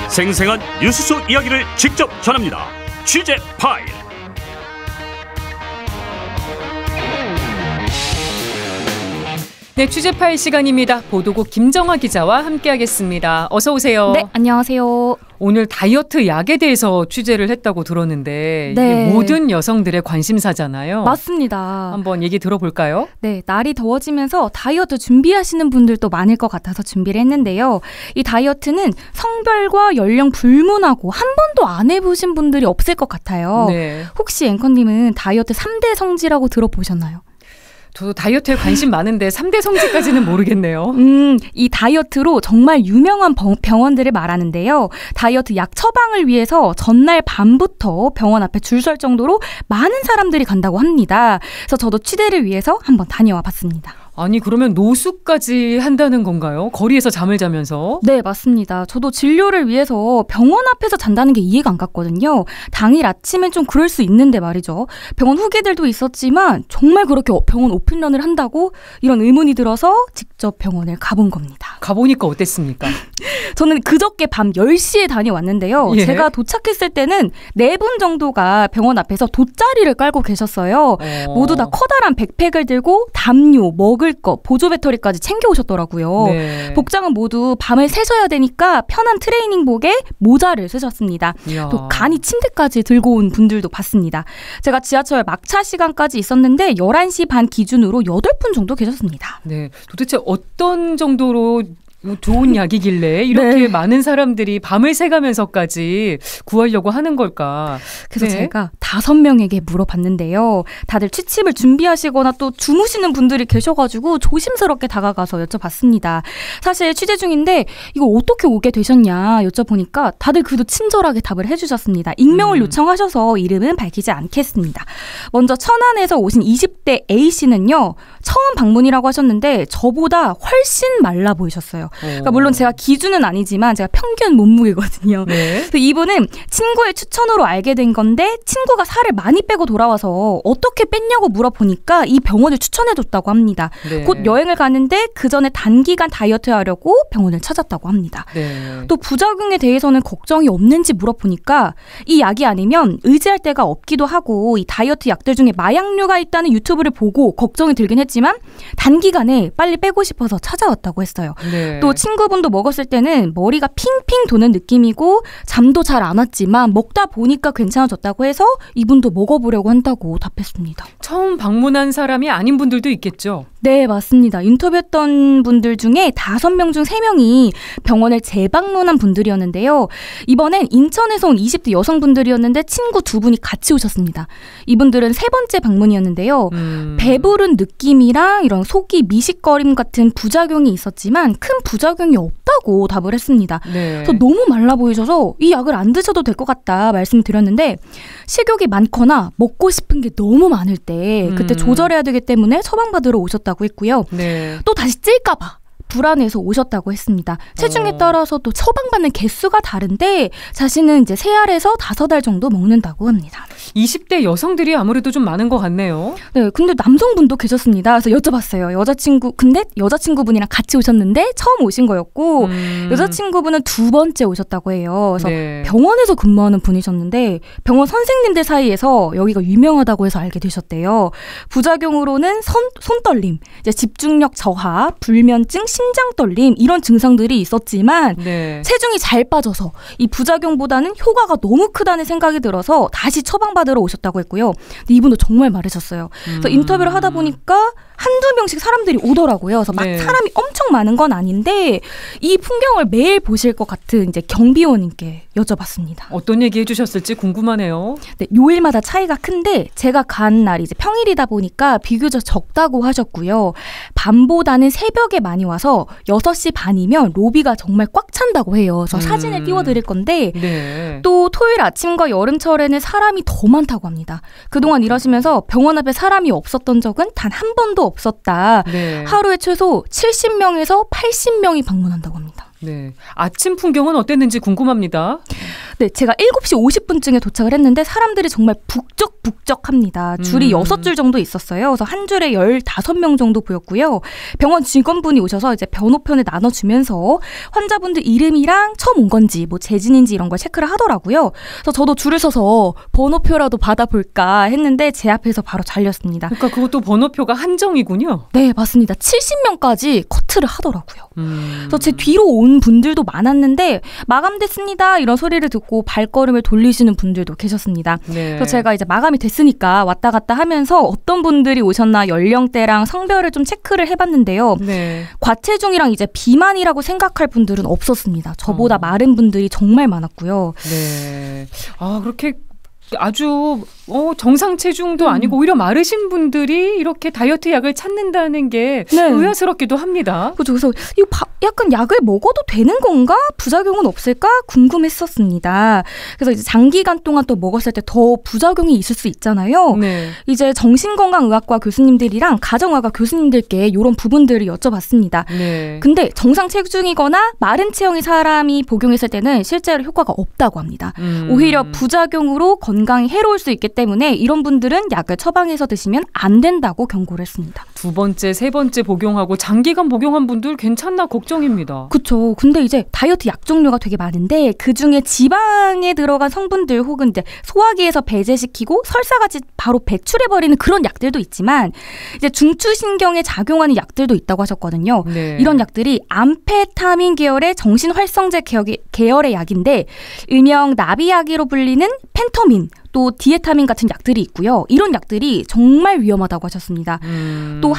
생생한 뉴스 속 이야기를 직접 전합니다. 취재 파일. 네, 취재 파일 시간입니다. 보도국 김정화 기자와 함께하겠습니다. 어서 오세요. 네, 안녕하세요. 오늘 다이어트 약에 대해서 취재를 했다고 들었는데 네. 이게 모든 여성들의 관심사잖아요. 맞습니다. 한번 얘기 들어볼까요? 네, 날이 더워지면서 다이어트 준비하시는 분들도 많을 것 같아서 준비를 했는데요. 이 다이어트는 성별과 연령 불문하고 한 번도 안 해보신 분들이 없을 것 같아요. 네. 혹시 앵커님은 다이어트 3대 성지라고 들어보셨나요? 저도 다이어트에 관심 많은데 3대 성지까지는 모르겠네요. 이 다이어트로 정말 유명한 병원들을 말하는데요. 다이어트 약 처방을 위해서 전날 밤부터 병원 앞에 줄 설 정도로 많은 사람들이 간다고 합니다. 그래서 저도 취재를 위해서 한번 다녀와 봤습니다. 아니 그러면 노숙까지 한다는 건가요? 거리에서 잠을 자면서? 네, 맞습니다. 저도 진료를 위해서 병원 앞에서 잔다는 게 이해가 안 갔거든요. 당일 아침엔 좀 그럴 수 있는데 말이죠. 병원 후기들도 있었지만 정말 그렇게 병원 오픈런을 한다고 이런 의문이 들어서 직접 병원을 가본 겁니다. 가보니까 어땠습니까? 저는 그저께 밤 10시에 다녀왔는데요. 예. 제가 도착했을 때는 4분 정도가 병원 앞에서 돗자리를 깔고 계셨어요. 모두 다 커다란 백팩을 들고 담요, 먹을 거, 보조 배터리까지 챙겨오셨더라고요. 네. 복장은 모두 밤을 새셔야 되니까 편한 트레이닝복에 모자를 쓰셨습니다. 이야. 또 간이 침대까지 들고 온 분들도 봤습니다. 제가 지하철 막차 시간까지 있었는데 11시 반 기준으로 8분 정도 계셨습니다. 네, 도대체 어떤 정도로 좋은 약이길래 이렇게 네. 많은 사람들이 밤을 새가면서까지 구하려고 하는 걸까? 그래서 네. 제가 5명에게 물어봤는데요. 다들 취침을 준비하시거나 또 주무시는 분들이 계셔가지고 조심스럽게 다가가서 여쭤봤습니다. 사실 취재 중인데 이거 어떻게 오게 되셨냐 여쭤보니까 다들 그래도 친절하게 답을 해주셨습니다. 익명을 요청하셔서 이름은 밝히지 않겠습니다. 먼저 천안에서 오신 20대 A씨는요. 처음 방문이라고 하셨는데 저보다 훨씬 말라 보이셨어요. 그러니까 물론 제가 기준은 아니지만 제가 평균 몸무게거든요. 네. 그래서 이분은 친구의 추천으로 알게 된 건데 친구가 살을 많이 빼고 돌아와서 어떻게 뺐냐고 물어보니까 이 병원을 추천해줬다고 합니다. 네. 곧 여행을 가는데 그 전에 단기간 다이어트 하려고 병원을 찾았다고 합니다. 네. 또 부작용에 대해서는 걱정이 없는지 물어보니까 이 약이 아니면 의지할 데가 없기도 하고 이 다이어트 약들 중에 마약류가 있다는 유튜브를 보고 걱정이 들긴 했지만 단기간에 빨리 빼고 싶어서 찾아왔다고 했어요. 네. 또 친구분도 먹었을 때는 머리가 핑핑 도는 느낌이고 잠도 잘 안 왔지만 먹다 보니까 괜찮아졌다고 해서 이분도 먹어보려고 한다고 답했습니다. 처음 방문한 사람이 아닌 분들도 있겠죠? 네, 맞습니다. 인터뷰했던 분들 중에 5명 중 3명이 병원을 재방문한 분들이었는데요. 이번엔 인천에서 온 20대 여성분들이었는데 친구 2분이 같이 오셨습니다. 이분들은 3번째 방문이었는데요. 배부른 느낌이랑 이런 속이 미식거림 같은 부작용이 있었지만 큰 부작용이 없다고 답을 했습니다. 네. 그래서 너무 말라 보이셔서 이 약을 안 드셔도 될 것 같다 말씀드렸는데 식욕이 많거나 먹고 싶은 게 너무 많을 때 그때 조절해야 되기 때문에 처방받으러 오셨다고 했고요. 네. 또 다시 찔까 봐 불안해서 오셨다고 했습니다. 체중에 따라서 또 처방받는 개수가 다른데 자신은 이제 3알에서 5알 정도 먹는다고 합니다. 20대 여성들이 아무래도 좀 많은 것 같네요. 네, 근데 남성분도 계셨습니다. 그래서 여쭤봤어요. 근데 여자친구분이랑 같이 오셨는데 처음 오신 거였고 여자친구분은 2번째 오셨다고 해요. 그래서 네. 병원에서 근무하는 분이셨는데 병원 선생님들 사이에서 여기가 유명하다고 해서 알게 되셨대요. 부작용으로는 손떨림, 이제 집중력 저하, 불면증, 심장떨림 이런 증상들이 있었지만 네. 체중이 잘 빠져서 이 부작용보다는 효과가 너무 크다는 생각이 들어서 다시 처방받으러 오셨다고 했고요. 근데 이분도 정말 마르셨어요. 그래서 인터뷰를 하다 보니까 한두 명씩 사람들이 오더라고요. 그래서 막 네. 사람이 엄청 많은 건 아닌데 이 풍경을 매일 보실 것 같은 이제 경비원님께 여쭤봤습니다. 어떤 얘기 해주셨을지 궁금하네요. 네, 요일마다 차이가 큰데 제가 간 날이 이제 평일이다 보니까 비교적 적다고 하셨고요. 밤보다는 새벽에 많이 와서 6시 반이면 로비가 정말 꽉 찬다고 해요. 그래서 사진을 띄워드릴 건데 네. 또 토요일 아침과 여름철에는 사람이 더 많다고 합니다. 그동안 일하시면서 병원 앞에 사람이 없었던 적은 단 한 번도 없었다. 네. 하루에 최소 70명에서 80명이 방문한다고 합니다. 네. 아침 풍경은 어땠는지 궁금합니다. 네, 제가 7시 50분쯤에 도착을 했는데 사람들이 정말 북적북적합니다. 줄이 6줄 정도 있었어요. 그래서 한 줄에 15명 정도 보였고요. 병원 직원분이 오셔서 이제 번호편을 나눠주면서 환자분들 이름이랑 처음 온 건지 뭐 재진인지 이런 걸 체크를 하더라고요. 그래서 저도 줄을 서서 번호표라도 받아볼까 했는데 제 앞에서 바로 잘렸습니다. 그러니까 그것도 번호표가 한정이군요. 네, 맞습니다. 70명까지 커트를 하더라고요. 그래서 제 뒤로 온 분들도 많았는데 마감됐습니다 이런 소리를 듣고 발걸음을 돌리시는 분들도 계셨습니다. 네. 그래서 제가 이제 마감이 됐으니까 왔다 갔다 하면서 어떤 분들이 오셨나 연령대랑 성별을 좀 체크를 해봤는데요. 네. 과체중이랑 이제 비만이라고 생각할 분들은 없었습니다. 저보다 마른 분들이 정말 많았고요. 네. 아, 그렇게 아주 정상 체중도 아니고 오히려 마르신 분들이 이렇게 다이어트 약을 찾는다는 게 네. 의아스럽기도 합니다. 그렇죠. 그래서 이거 약간 약을 먹어도 되는 건가? 부작용은 없을까? 궁금했었습니다. 그래서 이제 장기간 동안 또 먹었을 때 더 부작용이 있을 수 있잖아요. 네. 이제 정신건강의학과 교수님들이랑 가정의학과 교수님들께 이런 부분들을 여쭤봤습니다. 네. 근데 정상 체중이거나 마른 체형의 사람이 복용했을 때는 실제로 효과가 없다고 합니다. 오히려 부작용으로 건강에 해로울 수 있기 때문에 이런 분들은 약을 처방해서 드시면 안 된다고 경고를 했습니다. 2번째, 3번째 복용하고 장기간 복용한 분들 괜찮나 걱정입니다. 그렇죠. 근데 이제 다이어트 약 종류가 되게 많은데 그중에 지방에 들어간 성분들 혹은 이제 소화기에서 배제시키고 설사같이 바로 배출해버리는 그런 약들도 있지만 이제 중추신경에 작용하는 약들도 있다고 하셨거든요. 네. 이런 약들이 암페타민 계열의 정신활성제 계열의 약인데 일명 나비약이로 불리는 펜터민 또 디에타민 같은 약들이 있고요. 이런 약들이 정말 위험하다고 하셨습니다. 또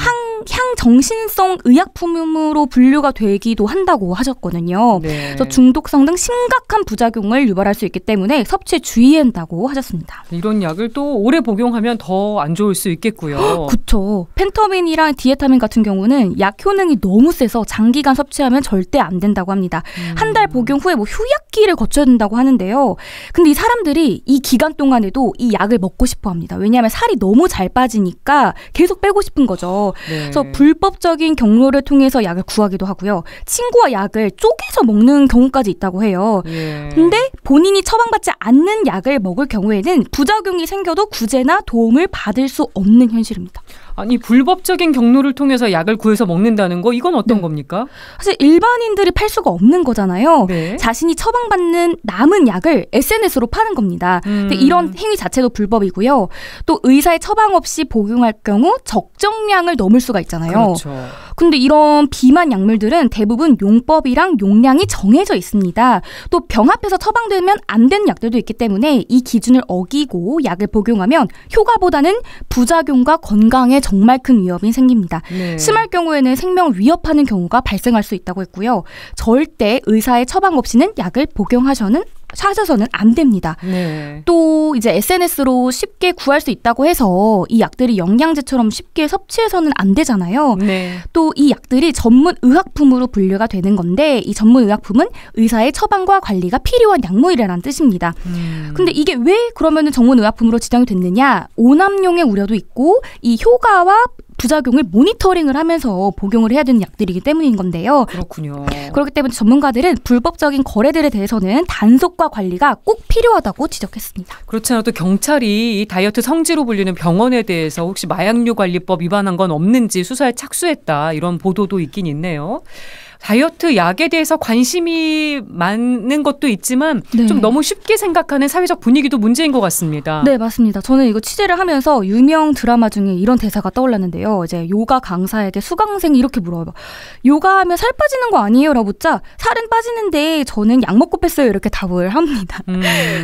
향정신성 의약품으로 분류가 되기도 한다고 하셨거든요. 네. 그래서 중독성 등 심각한 부작용을 유발할 수 있기 때문에 섭취에 주의해야 한다고 하셨습니다. 이런 약을 또 오래 복용하면 더 안 좋을 수 있겠고요. 그렇죠. 펜터민이랑 디에타민 같은 경우는 약 효능이 너무 세서 장기간 섭취하면 절대 안 된다고 합니다. 한 달 복용 후에 뭐 휴약기를 거쳐야 된다고 하는데요. 근데 이 사람들이 이 기간 동안에도 이 약을 먹고 싶어 합니다. 왜냐하면 살이 너무 잘 빠지니까 계속 빼고 싶은 거죠. 네. 그래서 불법적인 경로를 통해서 약을 구하기도 하고요. 친구와 약을 쪼개서 먹는 경우까지 있다고 해요. 예. 근데 본인이 처방받지 않는 약을 먹을 경우에는 부작용이 생겨도 구제나 도움을 받을 수 없는 현실입니다. 아니 불법적인 경로를 통해서 약을 구해서 먹는다는 거 이건 어떤 겁니까? 사실 일반인들이 팔 수가 없는 거잖아요. 네. 자신이 처방받는 남은 약을 SNS로 파는 겁니다. 근데 이런 행위 자체도 불법이고요. 또 의사의 처방 없이 복용할 경우 적정량을 넘을 수가 있잖아요. 그렇죠. 근데 이런 비만 약물들은 대부분 용법이랑 용량이 정해져 있습니다. 또 병 앞에서 처방되면 안 되는 약들도 있기 때문에 이 기준을 어기고 약을 복용하면 효과보다는 부작용과 건강에 정말 큰 위험이 생깁니다. 네. 심할 경우에는 생명을 위협하는 경우가 발생할 수 있다고 했고요. 절대 의사의 처방 없이는 약을 복용하셔서는 안 됩니다. 네. 또 이제 SNS로 쉽게 구할 수 있다고 해서 이 약들이 영양제처럼 쉽게 섭취해서는 안 되잖아요. 네. 또 이 약들이 전문 의약품으로 분류가 되는 건데 이 전문 의약품은 의사의 처방과 관리가 필요한 약물이라는 뜻입니다. 근데 이게 왜 그러면은 전문 의약품으로 지정이 됐느냐? 오남용의 우려도 있고 이 효과와 부작용을 모니터링을 하면서 복용을 해야 되는 약들이기 때문인 건데요. 그렇군요. 그렇기 때문에 전문가들은 불법적인 거래들에 대해서는 단속과 관리가 꼭 필요하다고 지적했습니다. 그렇지 않아도 경찰이 이 다이어트 성지로 불리는 병원에 대해서 혹시 마약류 관리법 위반한 건 없는지 수사에 착수했다 이런 보도도 있긴 있네요. 다이어트 약에 대해서 관심이 많은 것도 있지만 네. 좀 너무 쉽게 생각하는 사회적 분위기도 문제인 것 같습니다. 네, 맞습니다. 저는 이거 취재를 하면서 유명 드라마 중에 이런 대사가 떠올랐는데요. 이제 요가 강사에게 수강생이 이렇게 물어요. 요가하면 살 빠지는 거 아니에요? 라고 묻자 살은 빠지는데 저는 약 먹고 뺐어요. 이렇게 답을 합니다.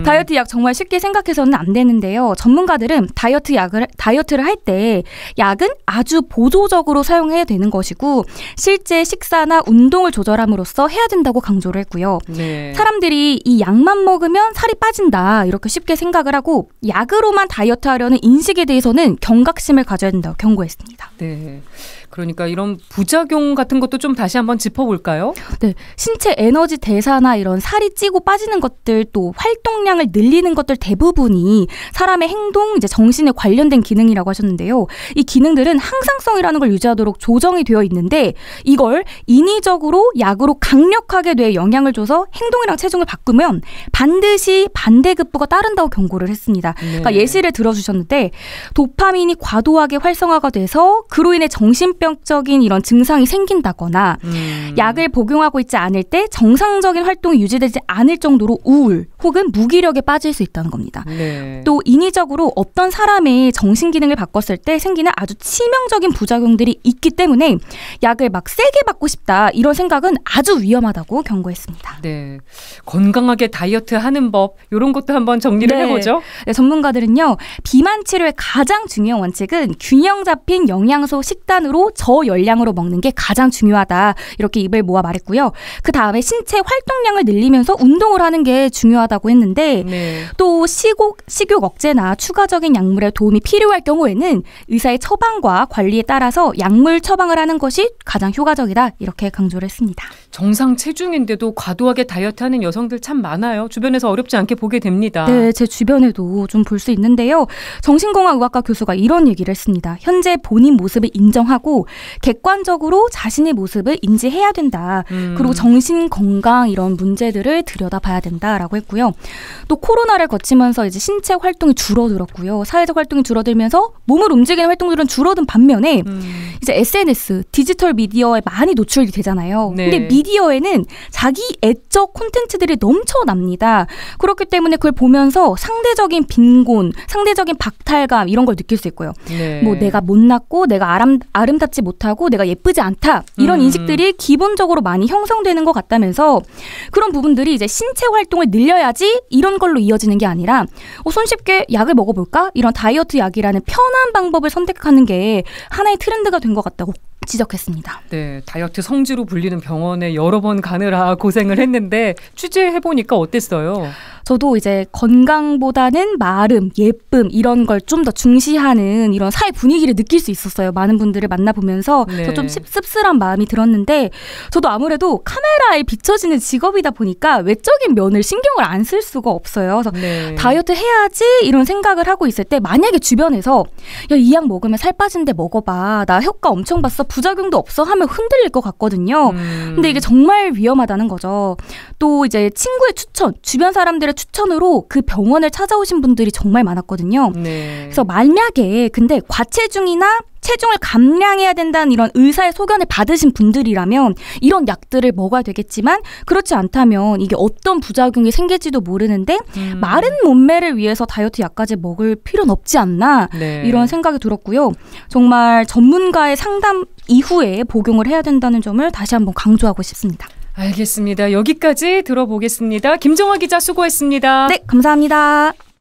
다이어트 약 정말 쉽게 생각해서는 안 되는데요. 전문가들은 다이어트를 할 때 약은 아주 보조적으로 사용해야 되는 것이고 실제 식사나 운동을 조절함으로써 해야 된다고 강조를 했고요. 네. 사람들이 이 약만 먹으면 살이 빠진다 이렇게 쉽게 생각을 하고 약으로만 다이어트 하려는 인식에 대해서는 경각심을 가져야 된다고 경고했습니다. 네. 그러니까 이런 부작용 같은 것도 좀 다시 한번 짚어볼까요? 네, 신체 에너지 대사나 이런 살이 찌고 빠지는 것들 또 활동량을 늘리는 것들 대부분이 사람의 행동, 이제 정신에 관련된 기능이라고 하셨는데요. 이 기능들은 항상성이라는 걸 유지하도록 조정이 되어 있는데 이걸 인위적으로 약으로 강력하게 뇌에 영향을 줘서 행동이랑 체중을 바꾸면 반드시 반대급부가 따른다고 경고를 했습니다. 네. 그러니까 예시를 들어주셨는데 도파민이 과도하게 활성화가 돼서 그로 인해 정신병적인 이런 증상이 생긴다거나 약을 복용하고 있지 않을 때 정상적인 활동이 유지되지 않을 정도로 우울 혹은 무기력에 빠질 수 있다는 겁니다. 네. 또 인위적으로 어떤 사람의 정신기능을 바꿨을 때 생기는 아주 치명적인 부작용들이 있기 때문에 약을 막 세게 받고 싶다 이런 생각은 아주 위험하다고 경고했습니다. 네. 건강하게 다이어트 하는 법 이런 것도 한번 정리를 해보죠. 네, 전문가들은요. 비만 치료의 가장 중요한 원칙은 균형 잡힌 영양소 식단으로 저열량으로 먹는 게 가장 중요하다. 이렇게 입을 모아 말했고요. 그 다음에 신체 활동량을 늘리면서 운동을 하는 게 중요하다고 했는데 네. 또 식욕 억제나 추가적인 약물의 도움이 필요할 경우에는 의사의 처방과 관리에 따라서 약물 처방을 하는 것이 가장 효과적이다. 이렇게 강조를 했습니다. 정상 체중인데도 과도하게 다이어트하는 여성들 참 많아요. 주변에서 어렵지 않게 보게 됩니다. 네, 제 주변에도 좀 볼 수 있는데요. 정신건강의학과 교수가 이런 얘기를 했습니다. 현재 본인 모습을 인정하고 객관적으로 자신의 모습을 인지해야 된다. 그리고 정신건강 이런 문제들을 들여다봐야 된다라고 했고요. 또 코로나를 거치면서 이제 신체 활동이 줄어들었고요. 사회적 활동이 줄어들면서 몸을 움직이는 활동들은 줄어든 반면에 이제 SNS, 디지털 미디어에 많이 노출이 되잖아요. 네. 근데 미디어에는 자기 애적 콘텐츠들이 넘쳐납니다. 그렇기 때문에 그걸 보면서 상대적인 빈곤, 상대적인 박탈감 이런 걸 느낄 수 있고요. 네. 뭐 내가 못났고 내가 아름답지 못하고 내가 예쁘지 않다 이런 인식들이 기본적으로 많이 형성되는 것 같다면서 그런 부분들이 이제 신체 활동을 늘려야지 이런 걸로 이어지는 게 아니라 손쉽게 약을 먹어볼까? 이런 다이어트 약이라는 편한 방법을 선택하는 게 하나의 트렌드가 된 것 같다고 지적했습니다. 네, 다이어트 성지로 불리는 병원에 여러 번 가느라 고생을 했는데 취재해보니까 어땠어요? 저도 이제 건강보다는 마름, 예쁨 이런 걸 좀 더 중시하는 이런 사회 분위기를 느낄 수 있었어요. 많은 분들을 만나보면서 네. 좀 씁쓸한 마음이 들었는데 저도 아무래도 카메라에 비춰지는 직업이다 보니까 외적인 면을 신경을 안 쓸 수가 없어요. 그래서 네. 다이어트 해야지 이런 생각을 하고 있을 때 만약에 주변에서 야, 이 약 먹으면 살 빠진데 먹어봐. 나 효과 엄청 봤어. 부작용도 없어 하면 흔들릴 것 같거든요. 근데 이게 정말 위험하다는 거죠. 또 이제 친구의 추천, 주변 사람들의 추천으로 그 병원을 찾아오신 분들이 정말 많았거든요. 네. 그래서 만약에 근데 과체중이나 체중을 감량해야 된다는 이런 의사의 소견을 받으신 분들이라면 이런 약들을 먹어야 되겠지만 그렇지 않다면 이게 어떤 부작용이 생길지도 모르는데 마른 몸매를 위해서 다이어트 약까지 먹을 필요는 없지 않나 네. 이런 생각이 들었고요. 정말 전문가의 상담 이후에 복용을 해야 된다는 점을 다시 한번 강조하고 싶습니다. 알겠습니다. 여기까지 들어보겠습니다. 김정화 기자 수고했습니다. 네, 감사합니다.